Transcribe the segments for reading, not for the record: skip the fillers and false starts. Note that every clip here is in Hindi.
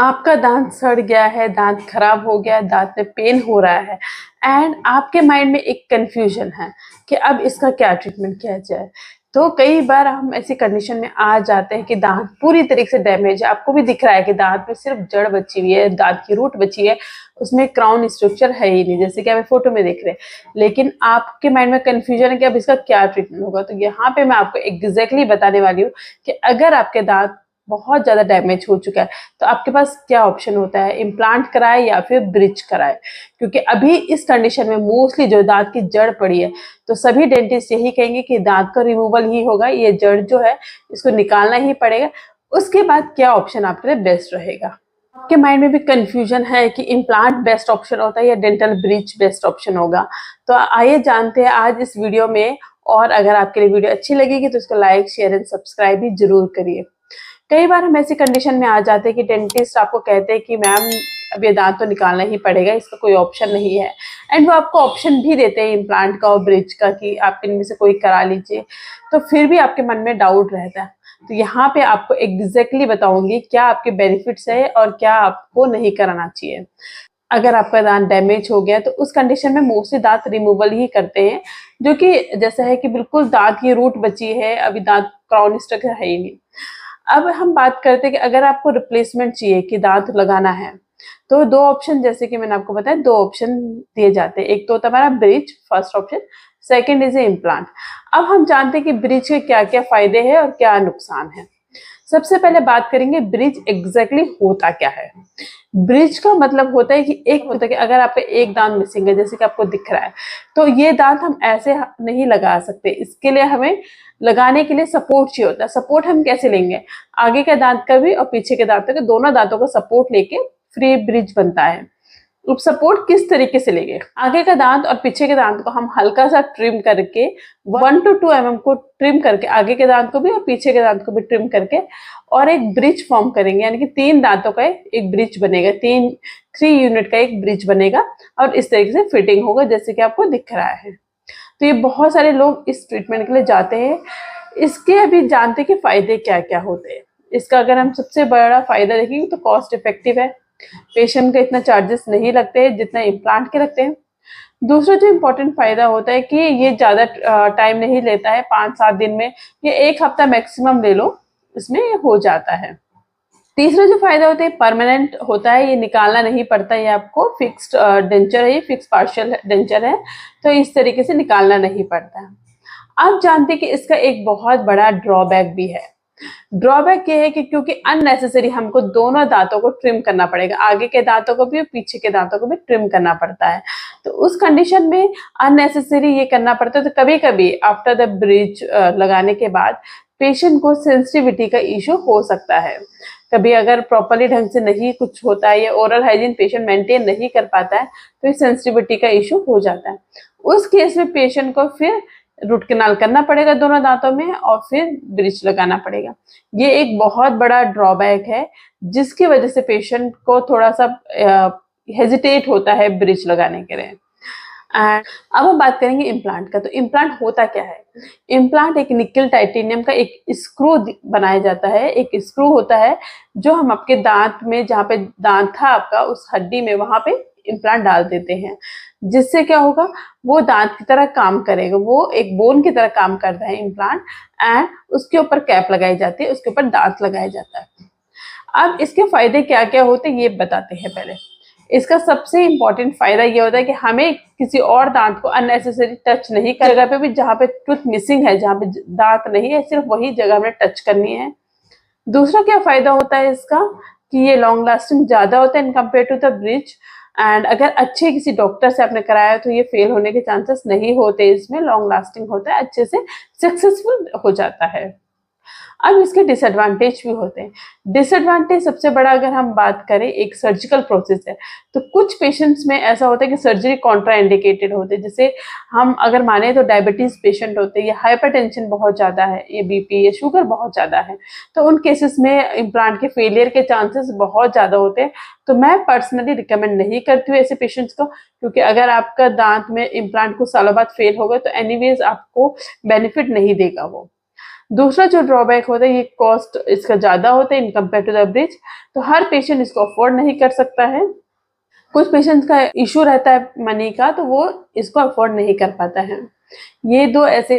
आपका दांत सड़ गया है, दांत खराब हो गया है, दांत में पेन हो रहा है एंड आपके माइंड में एक कंफ्यूजन है कि अब इसका क्या ट्रीटमेंट किया जाए। तो कई बार हम ऐसी कंडीशन में आ जाते हैं कि दांत पूरी तरीके से डैमेज है, आपको भी दिख रहा है कि दांत में सिर्फ जड़ बची हुई है, दांत की रूट बची है, उसमें क्राउन स्ट्रक्चर है ही नहीं, जैसे कि आप फोटो में देख रहे हैं। लेकिन आपके माइंड में कंफ्यूजन है कि अब इसका क्या ट्रीटमेंट होगा। तो यहाँ पे मैं आपको एग्जैक्टली बताने वाली हूँ कि अगर आपके दांत बहुत ज्यादा डैमेज हो चुका है तो आपके पास क्या ऑप्शन होता है, इम्प्लांट कराए या फिर ब्रिज कराए। क्योंकि अभी इस कंडीशन में मोस्टली जो दांत की जड़ पड़ी है तो सभी डेंटिस्ट यही कहेंगे कि दांत का रिमूवल ही होगा, ये जड़ जो है इसको निकालना ही पड़ेगा। उसके बाद क्या ऑप्शन आपके लिए बेस्ट रहेगा। आपके माइंड में भी कंफ्यूजन है कि इम्प्लांट बेस्ट ऑप्शन होता है या डेंटल ब्रिज बेस्ट ऑप्शन होगा। तो आइए जानते हैं आज इस वीडियो में। और अगर आपके लिए वीडियो अच्छी लगेगी तो इसको लाइक शेयर एंड सब्सक्राइब भी जरूर करिए। कई बार हम ऐसी कंडीशन में आ जाते हैं कि डेंटिस्ट आपको कहते हैं कि मैम अब ये दांत तो निकालना ही पड़ेगा, इसका कोई ऑप्शन नहीं है। एंड वो आपको ऑप्शन भी देते हैं इम्प्लांट का और ब्रिज का कि आप इनमें से कोई करा लीजिए। तो फिर भी आपके मन में डाउट रहता है। तो यहाँ पे आपको एग्जैक्टली बताऊंगी क्या आपके बेनिफिट्स है और क्या आपको नहीं कराना चाहिए। अगर आपका दांत डैमेज हो गया तो उस कंडीशन में मोस्टली दांत रिमूवल ही करते हैं, जो कि जैसा है कि बिल्कुल दांत की रूट बची है, अभी दांत क्राउन स्ट्रक्चर है ही नहीं। अब हम बात करते हैं कि अगर आपको रिप्लेसमेंट चाहिए कि दांत लगाना है तो दो ऑप्शन, जैसे कि मैंने आपको बताया, दो ऑप्शन दिए जाते हैं। एक तो होता है हमारा bridge, first option, second is a implant. अब हम जानते हैं कि ब्रिज के क्या क्या फायदे हैं और क्या नुकसान है। सबसे पहले बात करेंगे ब्रिज एग्जैक्टली होता क्या है। ब्रिज का मतलब होता है कि एक होता है कि अगर आपका एक दांत मिसिंग है, जैसे कि आपको दिख रहा है, तो ये दांत हम ऐसे नहीं लगा सकते। इसके लिए हमें लगाने के लिए सपोर्ट चाहिए होता है। सपोर्ट हम कैसे लेंगे, आगे के दांत का भी और पीछे के दांत का, दोनों दांतों का सपोर्ट लेके फ्री ब्रिज बनता है। अब सपोर्ट किस तरीके से लेंगे, आगे का दांत और पीछे के दांत को हम हल्का सा ट्रिम करके 1 to 2 mm को ट्रिम करके, आगे के दांत को भी और पीछे के दांत को भी ट्रिम करके और एक ब्रिज फॉर्म करेंगे, यानी कि 3 दांतों का एक ब्रिज बनेगा, 3 यूनिट का एक ब्रिज बनेगा और इस तरीके से फिटिंग होगा जैसे कि आपको दिख रहा है। तो ये बहुत सारे लोग इस ट्रीटमेंट के लिए जाते हैं। इसके अभी जानते कि फायदे क्या क्या होते हैं। इसका अगर हम सबसे बड़ा फायदा देखेंगे तो कॉस्ट इफेक्टिव है, पेशेंट का इतना चार्जेस नहीं लगते हैं जितना इम्प्लांट के लगते हैं। दूसरा जो इम्पोर्टेंट फायदा होता है कि ये ज्यादा टाइम नहीं लेता है, 5-7 दिन में, ये 1 हफ्ता मैक्सिमम ले लो, इसमें हो जाता है। तीसरा जो फायदा होता है परमानेंट होता है, ये निकालना नहीं पड़ता है, ये आपको फिक्स्ड डेंचर है, ये फिक्स पार्शियल डेंचर है, तो इस तरीके से निकालना नहीं पड़ता है। आप जानते हैं कि इसका एक बहुत बड़ा ड्रॉबैक भी है। ड्रॉबैक ये है कि क्योंकि अननेसेसरी हमको दोनों दांतों को ट्रिम करना पड़ेगा, आगे के दांतों को भी और पीछे के दांतों को भी ट्रिम करना पड़ता है। तो उस कंडीशन में अननेसेसरी ये करना पड़ता है। तो कभी कभी आफ्टर द ब्रिज लगाने के बाद पेशेंट को सेंसिटिविटी का इश्यू हो सकता है। कभी अगर प्रॉपरली ढंग से नहीं कुछ होता है या ओरल हाइजीन पेशेंट मेंटेन नहीं कर पाता है तो इस सेंसिटिविटी का इश्यू हो जाता है। उस केस में पेशेंट को फिर रूट कैनाल करना पड़ेगा दोनों दांतों में और फिर ब्रिज लगाना पड़ेगा। ये एक बहुत बड़ा ड्रॉबैक है जिसकी वजह से पेशेंट को थोड़ा सा हेजिटेट होता है ब्रिज लगाने के लिए। एंड अब हम बात करेंगे इम्प्लांट का। तो इम्प्लांट होता क्या है। इम्प्लांट एक निकल टाइटेनियम का एक स्क्रू बनाया जाता है, एक स्क्रू होता है जो हम आपके दांत में, जहाँ पे दांत था आपका, उस हड्डी में वहां पे इम्प्लांट डाल देते हैं। जिससे क्या होगा, वो दांत की तरह काम करेगा, वो एक बोन की तरह काम करता है इम्प्लांट। एंड उसके ऊपर कैप लगाई जाती है, उसके ऊपर दांत लगाया जाता है। अब इसके फायदे क्या क्या होते हैं ये बताते हैं। पहले इसका सबसे इंपॉर्टेंट फायदा ये होता है कि हमें किसी और दांत को अननेसेसरी टच नहीं कर, जगह पे भी जहाँ पे टूथ मिसिंग है, जहाँ पे दांत नहीं है, सिर्फ वही जगह में टच करनी है। दूसरा क्या फायदा होता है इसका कि ये लॉन्ग लास्टिंग ज्यादा होता है in compare to the bridge. And अगर अच्छे किसी डॉक्टर से आपने कराया तो ये फेल होने के चांसेस नहीं होते, इसमें लॉन्ग लास्टिंग होता है, अच्छे से सक्सेसफुल हो जाता है। अब इसके डिसएडवांटेज भी होते हैं। डिसएडवांटेज सबसे बड़ा अगर हम बात करें, एक सर्जिकल प्रोसेस है। तो कुछ पेशेंट्स में ऐसा होता है कि सर्जरी कॉन्ट्रा इंडिकेटेड होते हैं। जैसे हम अगर माने तो डायबिटीज पेशेंट होते हैं, या हाइपरटेंशन बहुत ज्यादा है, ये बीपी या शुगर बहुत ज्यादा है, तो उन केसेस में इम्प्लांट के फेलियर के चांसेस बहुत ज्यादा होते हैं। तो मैं पर्सनली रिकमेंड नहीं करती हूँ ऐसे पेशेंट्स को, क्योंकि अगर आपका दांत में इम्प्लांट कुछ सालों बाद फेल होगा तो एनीवेज आपको बेनिफिट नहीं देगा वो। दूसरा जो ड्रॉबैक होता है, ये कॉस्ट इसका ज़्यादा होता है in compare to the bridge, तो हर पेशेंट इसको अफोर्ड नहीं कर सकता है। कुछ पेशेंट्स का इशू रहता है मनी का, तो वो इसको अफोर्ड नहीं कर पाता है। ये दो ऐसे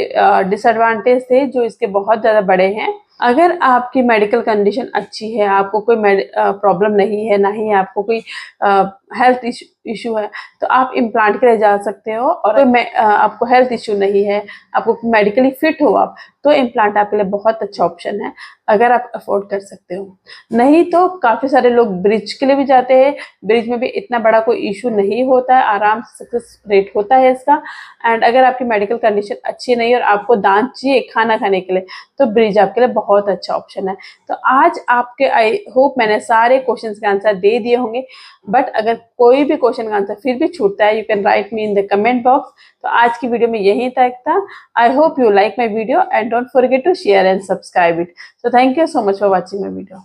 डिसएडवांटेज थे जो इसके बहुत ज़्यादा बड़े हैं। अगर आपकी मेडिकल कंडीशन अच्छी है, आपको कोई प्रॉब्लम नहीं है, ना ही आपको कोई हेल्थ इशू है, तो आप इम्प्लांट के लिए जा सकते हो। और आपको हेल्थ इशू नहीं है, आपको मेडिकली फिट हो आप, तो इम्प्लांट आपके लिए बहुत अच्छा ऑप्शन है, अगर आप अफोर्ड कर सकते हो। नहीं तो काफ़ी सारे लोग ब्रिज के लिए भी जाते हैं। ब्रिज में भी इतना बड़ा कोई इशू नहीं होता है, आराम से सक्सेस रेट होता है इसका। एंड अगर आपकी मेडिकल कंडीशन अच्छी नहीं है और आपको दांत चाहिए खाना खाने के लिए, तो ब्रिज आपके लिए बहुत अच्छा ऑप्शन है। तो आज आपके, आई होप मैंने सारे क्वेश्चंस के आंसर दे दिए होंगे, बट अगर कोई भी क्वेश्चन का आंसर फिर भी छूटता है, you can write me in the comment box. तो आज की वीडियो में यही तक था। I hope you like my video and don't forget to share and subscribe it. So thank you so much for watching my video.